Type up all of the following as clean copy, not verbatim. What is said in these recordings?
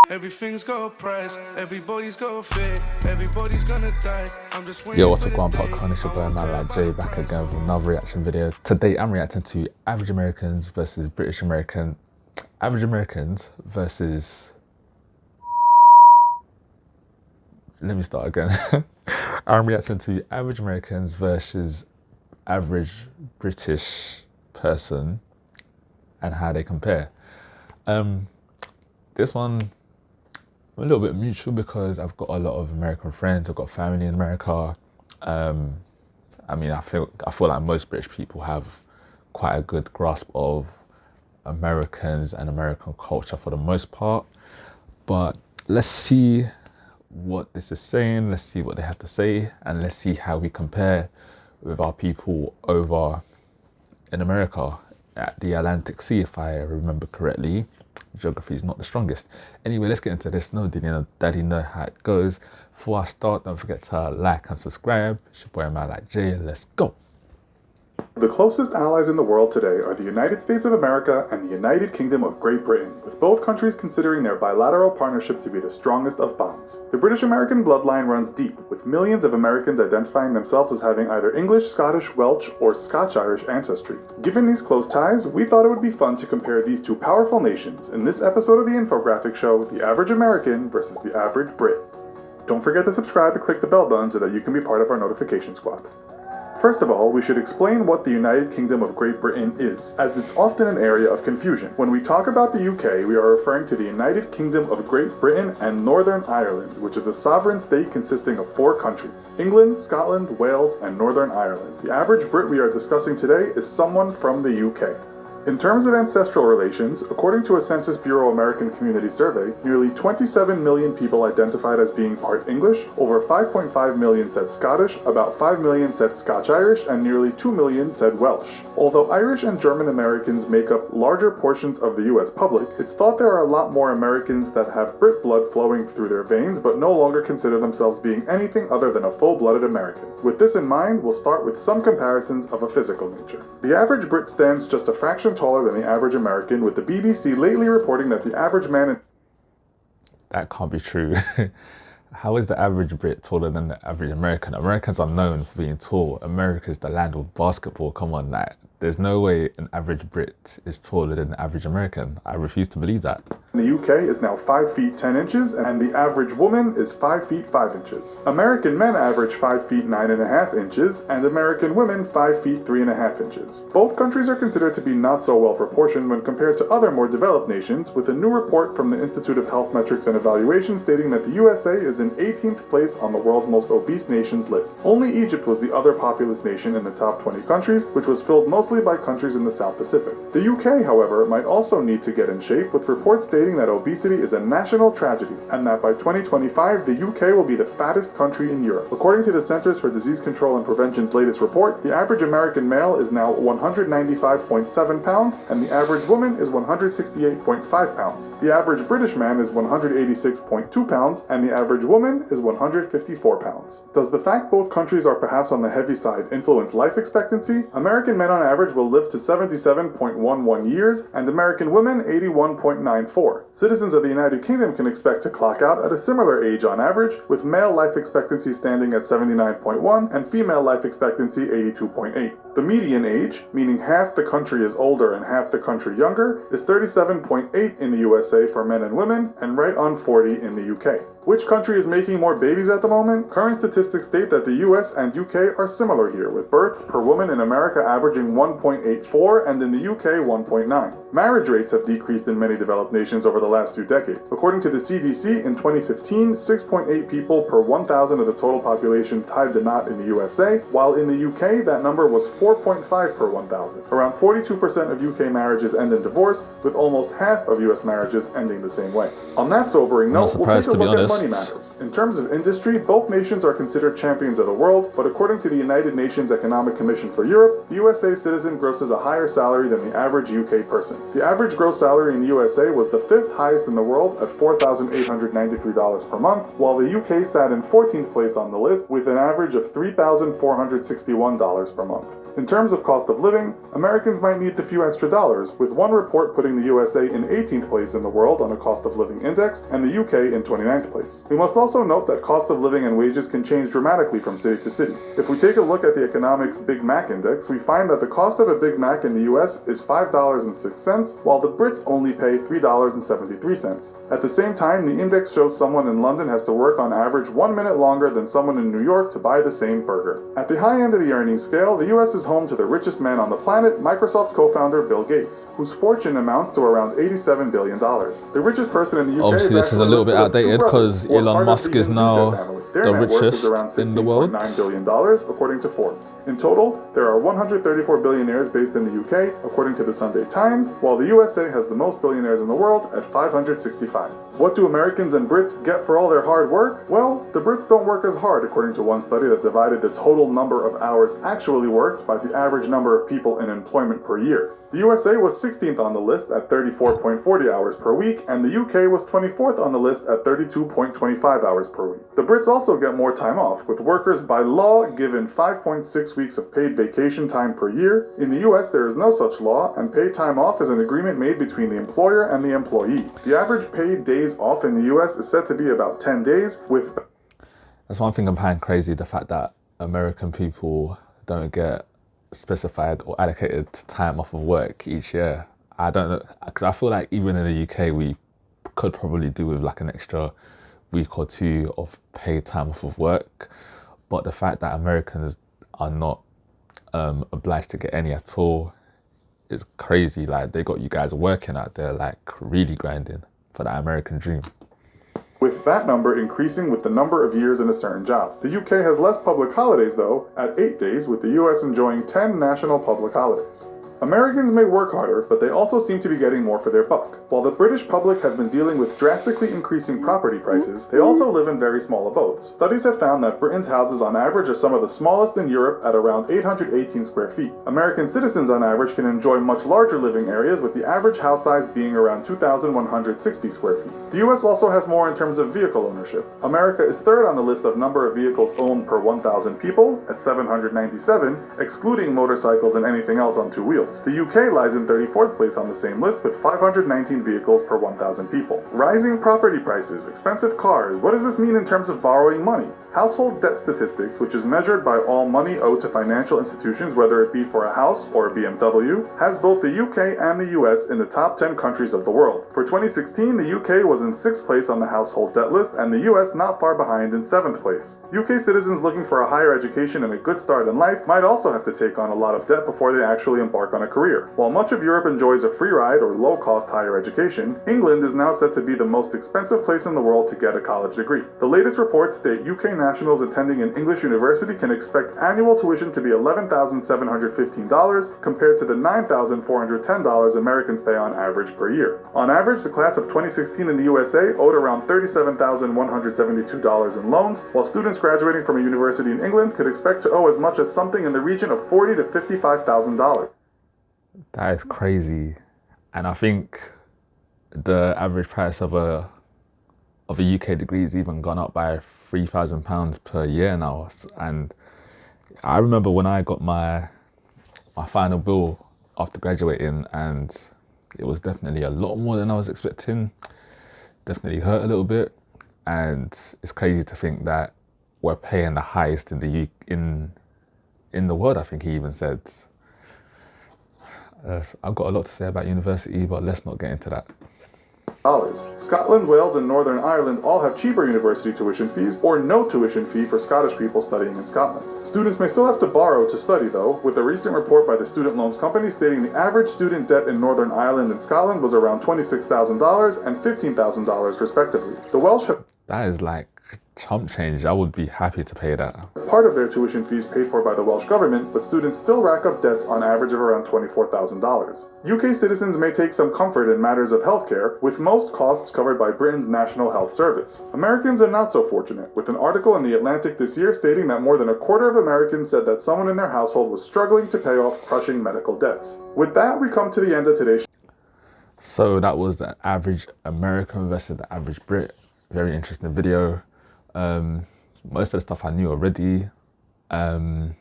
Everything's got a price, everybody's got a fit, everybody's gonna die. I'm just waiting. Yo, what's up, going popcorn? It's your boy man like Jay back again with another reaction video. Today I'm reacting to average Americans versus British American. Average Americans versus... Let me start again. I'm reacting to average Americans versus average British person and how they compare. This one a little bit mutual because I've got a lot of American friends. I've got family in America. I mean, I feel like most British people have quite a good grasp of Americans and American culture for the most part. But let's see what this is saying. Let's see what they have to say, and let's see how we compare with our people over in America at the Atlantic Sea, if I remember correctly. Geography is not the strongest. Anyway, let's get into this. No daddy know how it goes. Before I start, don't forget to like and subscribe. It's your boy man like Jay. Let's go. The closest allies in the world today are the United States of America and the United Kingdom of Great Britain, with both countries considering their bilateral partnership to be the strongest of bonds. The British-American bloodline runs deep, with millions of Americans identifying themselves as having either English, Scottish, Welsh, or Scotch-Irish ancestry. Given these close ties, we thought it would be fun to compare these two powerful nations in this episode of the infographic show, The Average American versus the Average Brit. Don't forget to subscribe and click the bell button so that you can be part of our notification squad. First of all, we should explain what the United Kingdom of Great Britain is, as it's often an area of confusion. When we talk about the UK, we are referring to the United Kingdom of Great Britain and Northern Ireland, which is a sovereign state consisting of 4 countries: England, Scotland, Wales, and Northern Ireland. The average Brit we are discussing today is someone from the UK. In terms of ancestral relations, according to a Census Bureau American Community Survey, nearly 27 million people identified as being part English, over 5.5 million said Scottish, about 5 million said Scotch-Irish, and nearly 2 million said Welsh. Although Irish and German Americans make up larger portions of the US public, it's thought there are a lot more Americans that have Brit blood flowing through their veins but no longer consider themselves being anything other than a full-blooded American. With this in mind, we'll start with some comparisons of a physical nature. The average Brit stands just a fraction taller than the average American, with the BBC lately reporting that the average man in... That can't be true. How is the average Brit taller than the average American? Americans are known for being tall. America is the land of basketball. Come on, like, there's no way an average Brit is taller than the average American. I refuse to believe that. The UK is now 5 feet 10 inches, and the average woman is 5 feet 5 inches. American men average 5 feet 9.5 inches, and American women 5 feet 3.5 inches. Both countries are considered to be not so well proportioned when compared to other more developed nations, with a new report from the Institute of Health Metrics and Evaluation stating that the USA is in 18th place on the world's most obese nations list. Only Egypt was the other populous nation in the top 20 countries, which was filled mostly by countries in the South Pacific. The UK, however, might also need to get in shape, with reports stating that obesity is a national tragedy, and that by 2025, the UK will be the fattest country in Europe. According to the Centers for Disease Control and Prevention's latest report, the average American male is now 195.7 pounds, and the average woman is 168.5 pounds. The average British man is 186.2 pounds, and the average woman is 154 pounds. Does the fact both countries are perhaps on the heavy side influence life expectancy? American men on average will live to 77.11 years, and American women 81.94. Citizens of the United Kingdom can expect to clock out at a similar age on average, with male life expectancy standing at 79.1 and female life expectancy 82.8. The median age, meaning half the country is older and half the country younger, is 37.8 in the USA for men and women, and right on 40 in the UK. Which country is making more babies at the moment? Current statistics state that the US and UK are similar here, with births per woman in America averaging 1.84 and in the UK 1.9. Marriage rates have decreased in many developed nations over the last few decades. According to the CDC, in 2015, 6.8 people per 1,000 of the total population tied the knot in the USA, while in the UK that number was 4.5 per 1,000. Around 42% of UK marriages end in divorce, with almost half of US marriages ending the same way. On that sobering note, we'll take a look at money matters. In terms of industry, both nations are considered champions of the world, but according to the United Nations Economic Commission for Europe, the USA citizen grosses a higher salary than the average UK person. The average gross salary in the USA was the 5th highest in the world at $4,893 per month, while the UK sat in 14th place on the list with an average of $3,461 per month. In terms of cost of living, Americans might need the few extra dollars, with one report putting the USA in 18th place in the world on a cost of living index and the UK in 29th place. We must also note that cost of living and wages can change dramatically from city to city. If we take a look at the economics Big Mac index, we find that the cost of a Big Mac in the US is $5.06, while the Brits only pay $3.73. At the same time, the index shows someone in London has to work on average 1 minute longer than someone in New York to buy the same burger. At the high end of the earnings scale, the US is home to the richest man on the planet, Microsoft co-founder Bill Gates, whose fortune amounts to around $87 billion. The richest person in the UK Obviously, this is a little bit outdated because Elon Musk is now the richest in the world. $9 billion, according to Forbes. In total, there are 134 billionaires based in the UK, according to the Sunday Times, while the USA has the most billionaires in the world at 565. What do Americans and Brits get for all their hard work? Well, the Brits don't work as hard, according to one study that divided the total number of hours actually worked by the average number of people in employment per year. The USA was 16th on the list at 34.40 hours per week, and the UK was 24th on the list at 32.25 hours per week. The Brits also get more time off, with workers by law given 5.6 weeks of paid vacation time per year. In the US, there is no such law, and paid time off is an agreement made between the employer and the employee. The average paid days off in the US is said to be about 10 days, with... That's one thing I'm finding crazy, the fact that American people don't get specified or allocated time off of work each year. I don't know, because I feel like even in the UK we could probably do with like an extra week or two of paid time off of work, but the fact that Americans are not obliged to get any at all is crazy. Like, they got you guys working out there, like really grinding for that American dream. With that number increasing with the number of years in a certain job. The UK has less public holidays though, at 8 days, with the US enjoying 10 national public holidays. Americans may work harder, but they also seem to be getting more for their buck. While the British public have been dealing with drastically increasing property prices, they also live in very small abodes. Studies have found that Britain's houses on average are some of the smallest in Europe at around 818 square feet. American citizens on average can enjoy much larger living areas, with the average house size being around 2,160 square feet. The US also has more in terms of vehicle ownership. America is third on the list of number of vehicles owned per 1,000 people, at 797, excluding motorcycles and anything else on two wheels. The UK lies in 34th place on the same list with 519 vehicles per 1,000 people. Rising property prices, expensive cars, what does this mean in terms of borrowing money? Household debt statistics, which is measured by all money owed to financial institutions, whether it be for a house or a BMW, has both the UK and the US in the top 10 countries of the world. For 2016, the UK was in 6th place on the household debt list, and the US not far behind in 7th place. UK citizens looking for a higher education and a good start in life might also have to take on a lot of debt before they actually embark on a career. While much of Europe enjoys a free ride or low-cost higher education, England is now said to be the most expensive place in the world to get a college degree. The latest reports state UK nationals attending an English university can expect annual tuition to be $11,715 compared to the $9,410 Americans pay on average per year. On average, the class of 2016 in the USA owed around $37,172 in loans, while students graduating from a university in England could expect to owe as much as something in the region of $40,000 to $55,000. That is crazy. And I think the average price of a UK degree has even gone up by £3,000 per year now. And I remember when I got my final bill after graduating, and it was definitely a lot more than I was expecting. Definitely hurt a little bit. And it's crazy to think that we're paying the highest in the world, I think he even said. I've got a lot to say about university, but let's not get into that. Scotland, Wales, and Northern Ireland all have cheaper university tuition fees, or no tuition fee for Scottish people studying in Scotland. Students may still have to borrow to study though, with a recent report by the Student Loans Company stating the average student debt in Northern Ireland and Scotland was around $26,000 and $15,000 respectively. The Welsh have... That is like chump change, I would be happy to pay that. Part of their tuition fees paid for by the Welsh government, but students still rack up debts on average of around $24,000. UK citizens may take some comfort in matters of healthcare, with most costs covered by Britain's National Health Service. Americans are not so fortunate, with an article in The Atlantic this year stating that more than a quarter of Americans said that someone in their household was struggling to pay off crushing medical debts. With that, we come to the end of today's So that was the average American versus the average Brit. Very interesting video. Most of the stuff I knew already. I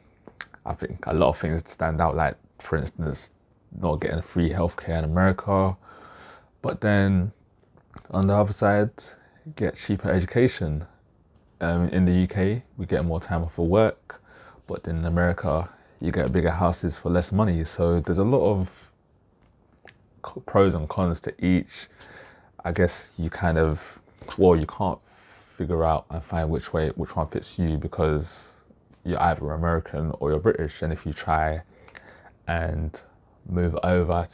think a lot of things stand out, like, for instance, not getting free healthcare in America. But then, on the other side, get cheaper education. In the UK, we get more time off for work. But then in America, you get bigger houses for less money. So there's a lot of pros and cons to each. I guess you kind of, well, you can't figure out and find which one fits you, because you're either American or you're British. And if you try and move over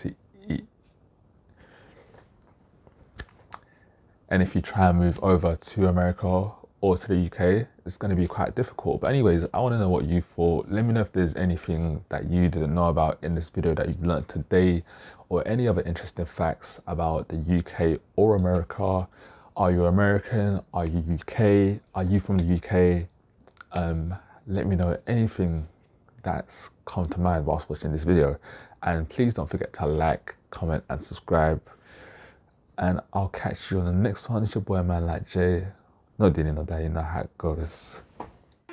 to America or to the UK, it's going to be quite difficult. But anyways, I want to know what you thought. Let me know if there's anything that you didn't know about in this video that you've learned today, or any other interesting facts about the UK or America. Are you American? Are you UK? Are you from the UK? Let me know anything that's come to mind whilst watching this video. And please don't forget to like, comment and subscribe. And I'll catch you on the next one. It's your boy, man, like Jay. No dealing, no that, you know how it goes.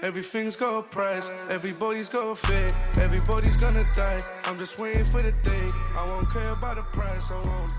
Everything's got a price, everybody's got a fit, everybody's gonna die. I'm just waiting for the day. I won't care about the price, I won't.